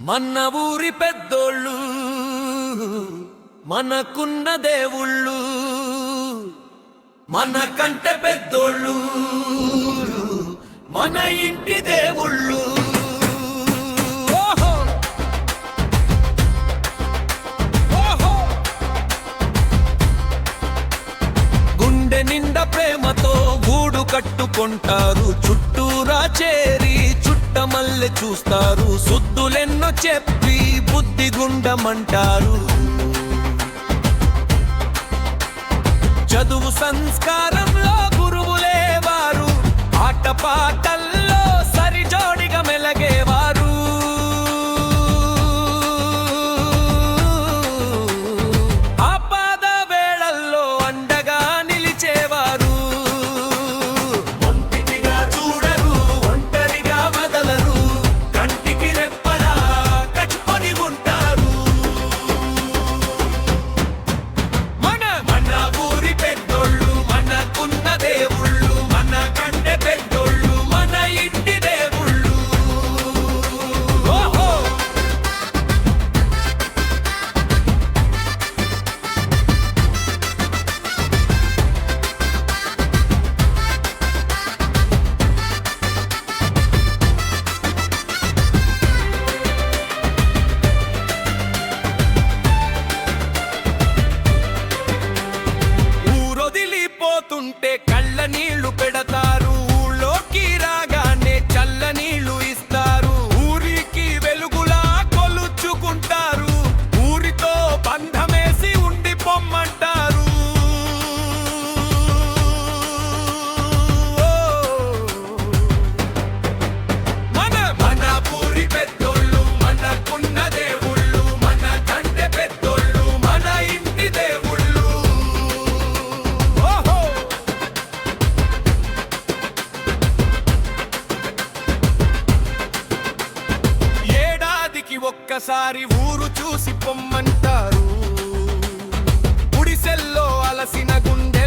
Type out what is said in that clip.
మన ఊరి పెద్దోళ్ళు మనకున్న దేవుళ్ళు, మన కంటే పెద్దోళ్ళు మన ఇంటి దేవుళ్ళు. ఓహో ఓహో గుండె నిండా ప్రేమతో గూడు కట్టుకుంటారు, చుట్టూరా చేరి చుట్టమల్లె చూస్తారు, సుద్దులెన్నో చెప్పి బుద్ధి గుండమంటారు. చదువు సంస్కారంలో గురువులే వారు, ఆటపాటల్లో సరిజోడిగా మెలగేవారు. ఆపద వేళల్లో అండగా నిలిచేవారు. ఒంటిగా చూడరు, ఒంటరిగా వదలరు, కంటికి రెప్పలా కట్టుకొని ఉంటారు. మన మన ఊరి పెద్దోళ్ళు మనకున్న దేవుళ్ళు, మన కంటే పెద్దోళ్ళు మన ఇంటి దేవుళ్ళు. ఓహో ఊరొదిలిపోతుంటే కళ్ళ నీళ్లు పెడతారు, ఊళ్ళోకి రాగానే చల్ల నీళ్లు ఇస్తారు, ఊరికి వెలుగులా కొలుచుకుంటారు, ఊరితో బంధమేసి ఉండి పొమ్మంటారు. మన మన ఊరి పెద్దోళ్ళు మనకున్న దేవుళ్ళు, మన కంటే పెద్దోళ్ళు మన ఇంటి దేవుళ్ళు. ఓహో ఏడాదికి ఒక్కసారి ఊరు చూసి పొమ్మంటారు, గుడిసెల్లో అలసిన గుండె